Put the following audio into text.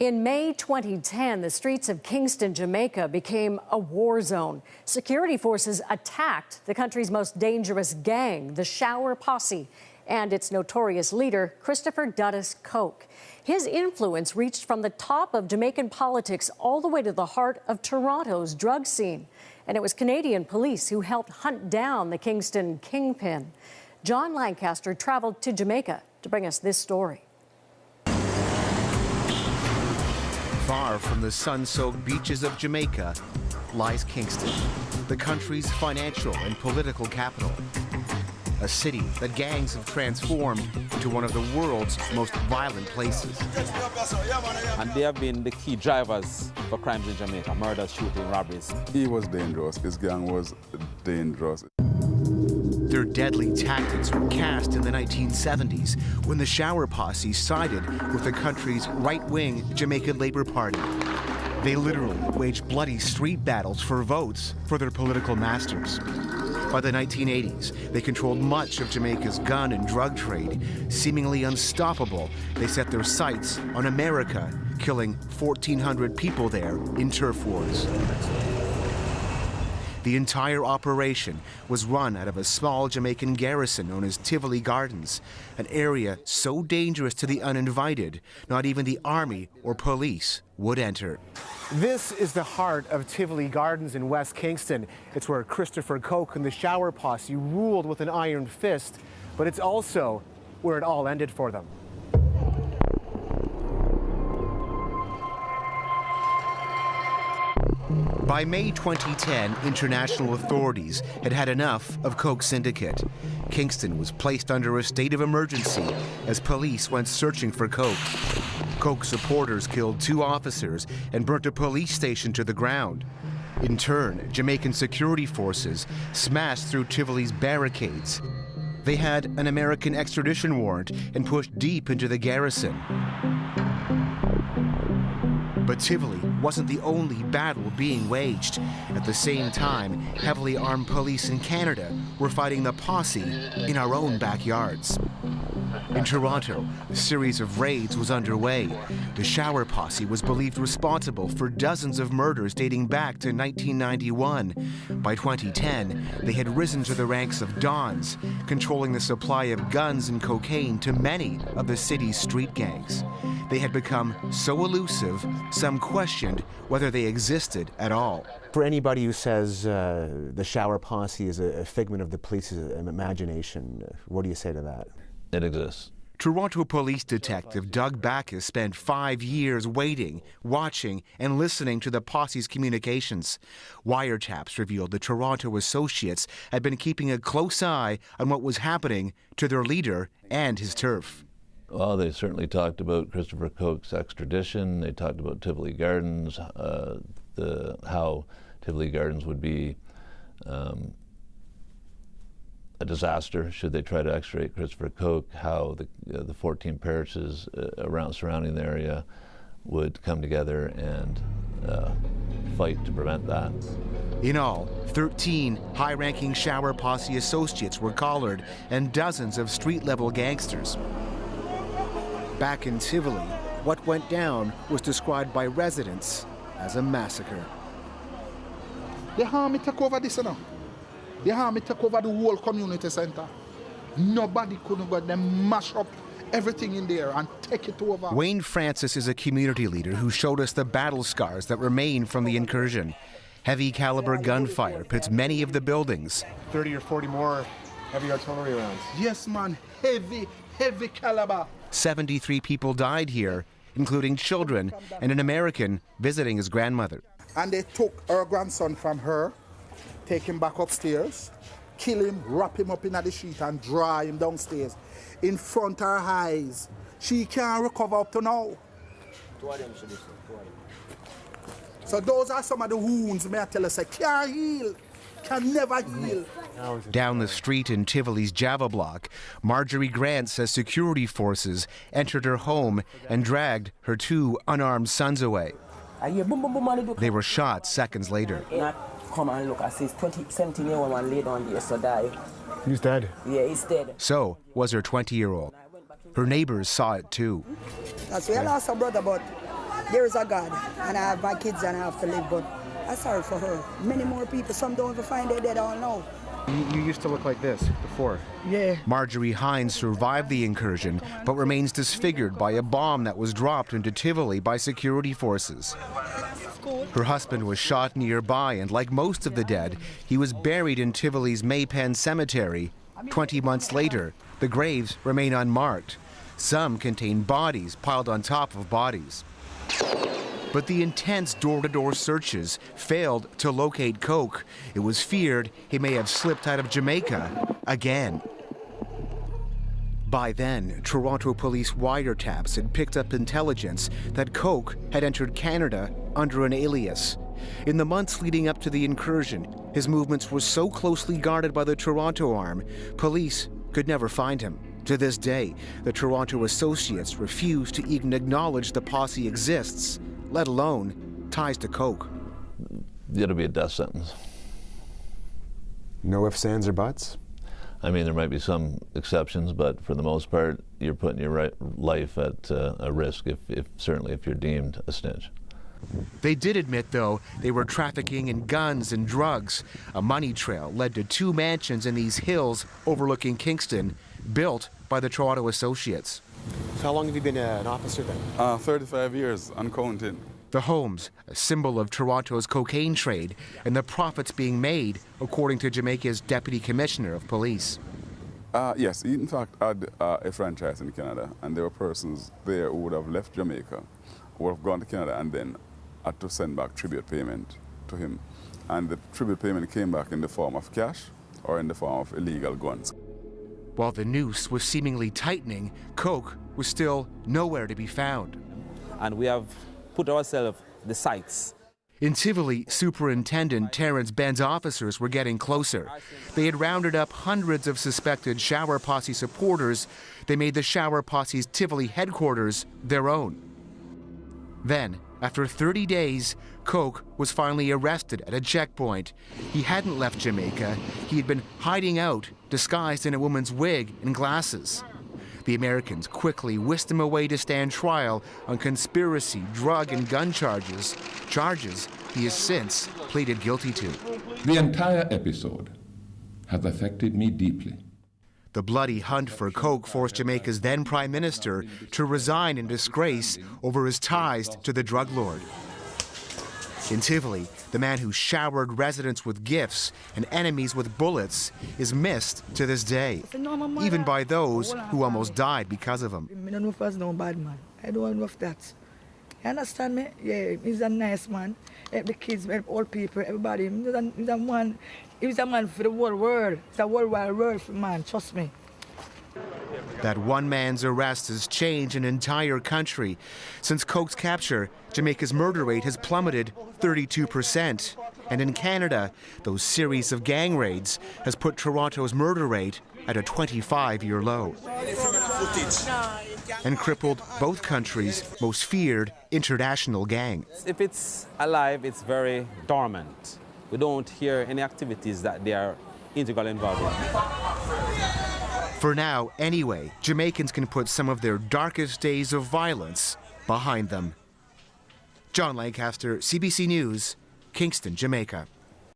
In May 2010, the streets of Kingston, Jamaica became a war zone. Security forces attacked the country's most dangerous gang, the Shower Posse, and its notorious leader, Christopher Dudus Coke. His influence reached from the top of Jamaican politics all the way to the heart of Toronto's drug scene. And it was Canadian police who helped hunt down the Kingston kingpin. John Lancaster traveled to Jamaica to bring us this story. Far from the sun-soaked beaches of Jamaica lies Kingston, the country's financial and political capital. A city that gangs have transformed into one of the world's most violent places. And they have been the key drivers for crimes in Jamaica: murders, shooting, robberies. He was dangerous. His gang was dangerous. Their deadly tactics were cast in the 1970s when the Shower Posse sided with the country's right-wing Jamaican Labour Party. They literally waged bloody street battles for votes for their political masters. By the 1980s, they controlled much of Jamaica's gun and drug trade. Seemingly unstoppable, they set their sights on America, killing 1,400 people there in turf wars. The entire operation was run out of a small Jamaican garrison known as Tivoli Gardens, an area so dangerous to the uninvited, not even the army or police would enter. This is the heart of Tivoli Gardens in West Kingston. It's where Christopher Coke and the Shower Posse ruled with an iron fist, but it's also where it all ended for them. By May 2010, international authorities had had enough of Coke's syndicate. Kingston was placed under a state of emergency as police went searching for Coke. Coke supporters killed 2 officers and burnt a police station to the ground. In turn, Jamaican security forces smashed through Tivoli's barricades. They had an American extradition warrant and pushed deep into the garrison. But Tivoli wasn't the only battle being waged. At the same time, heavily armed police in Canada were fighting the posse in our own backyards. In Toronto, a series of raids was underway. The Shower Posse was believed responsible for dozens of murders dating back to 1991. By 2010, they had risen to the ranks of dons, controlling the supply of guns and cocaine to many of the city's street gangs. They had become so elusive, some questioned whether they existed at all. For anybody who says the Shower Posse is a figment of the police's imagination, what do you say to that? It exists. Toronto police detective Doug Backus spent 5 years waiting, watching, and listening to the posse's communications. Wiretaps revealed the Toronto associates had been keeping a close eye on what was happening to their leader and his turf. Well, they certainly talked about Christopher Coke's extradition. They talked about Tivoli Gardens, how Tivoli Gardens would be a disaster should they try to extradite Christopher Coke, how the 14 parishes surrounding the area would come together and fight to prevent that. In all, 13 high-ranking Shower Posse associates were collared and dozens of street-level gangsters. Back in Tivoli, what went down was described by residents as a massacre. The army took over this now. The army took over the whole community center. Nobody couldn't go. They mash up everything in there and take it over. Wayne Francis is a community leader who showed us the battle scars that remain from the incursion. Heavy caliber gunfire pits many of the buildings. 30 or 40 more heavy artillery rounds. Yes, man. Heavy caliber. 73 people died here, including children and an American visiting his grandmother. And they took her grandson from her, take him back upstairs, kill him, wrap him up in the sheet and dry him downstairs in front of her eyes. She can't recover up to now. So those are some of the wounds, may I tell us, can't heal, can never heal. Down the street in Tivoli's Java block, Marjorie Grant says security forces entered her home and dragged her 2 unarmed sons away. They were shot seconds later. Come and look, I see 17-year-old man laid on there, so die. He's dead? Yeah, he's dead. So was her 20-year-old. Her neighbors saw it too. That's why I lost a brother, but there is a God, and I have my kids and I have to live, but I'm sorry for her. Many more people, some don't even find their dead, I don't know. You used to look like this before. Yeah. Marjorie Hines survived the incursion, but remains disfigured by a bomb that was dropped into Tivoli by security forces. Her husband was shot nearby, and like most of the dead, he was buried in Tivoli's Maypen Cemetery. 20 months later, the graves remain unmarked. Some contain bodies piled on top of bodies. But the intense door-to-door searches failed to locate Coke. It was feared he may have slipped out of Jamaica again. By then, Toronto police wiretaps had picked up intelligence that Coke had entered Canada under an alias. In the months leading up to the incursion, his movements were so closely guarded by the Toronto arm, police could never find him. To this day, the Toronto associates refuse to even acknowledge the posse exists, let alone ties to Coke. It'll be a death sentence. No ifs, ands, or buts? I mean, there might be some exceptions, but for the most part, you're putting your life at a risk, certainly if you're deemed a snitch. They did admit, though, they were trafficking in guns and drugs. A money trail led to 2 mansions in these hills overlooking Kingston, built by the Toronto associates. So how long have you been an officer then? 35 years, uncounted. The homes, a symbol of Toronto's cocaine trade and the profits being made, according to Jamaica's Deputy Commissioner of Police. Yes, he in fact had a franchise in Canada, and there were persons there who would have left Jamaica, who would have gone to Canada and then had to send back tribute payment to him. And the tribute payment came back in the form of cash or in the form of illegal guns. While the noose was seemingly tightening, Coke was still nowhere to be found. And we have put ourselves the sights. In Tivoli, Superintendent Terrence Ben's officers were getting closer. They had rounded up hundreds of suspected Shower Posse supporters. They made the Shower Posse's Tivoli headquarters their own. Then, after 30 days, Coke was finally arrested at a checkpoint. He hadn't left Jamaica. He had been hiding out, disguised in a woman's wig and glasses. The Americans quickly whisked him away to stand trial on conspiracy, drug, and gun charges he has since pleaded guilty to. The entire episode has affected me deeply. The bloody hunt for Coke forced Jamaica's then Prime Minister to resign in disgrace over his ties to the drug lord. In Tivoli, the man who showered residents with gifts and enemies with bullets is missed to this day, even by those who almost died because of him. I don't know if I was no bad man. I don't know if that. You understand me? Yeah, he's a nice man. Help the kids, help all people, everybody. He's a man for the whole world. It's a worldwide world for man, trust me. That one man's arrest has changed an entire country. Since Coke's capture, Jamaica's murder rate has plummeted 32%. And in Canada, those series of gang raids has put Toronto's murder rate at a 25-year low. And crippled both countries' most feared international gang. If it's alive, it's very dormant. We don't hear any activities that they are integrally involved in. For now, anyway, Jamaicans can put some of their darkest days of violence behind them. John Lancaster, CBC News, Kingston, Jamaica.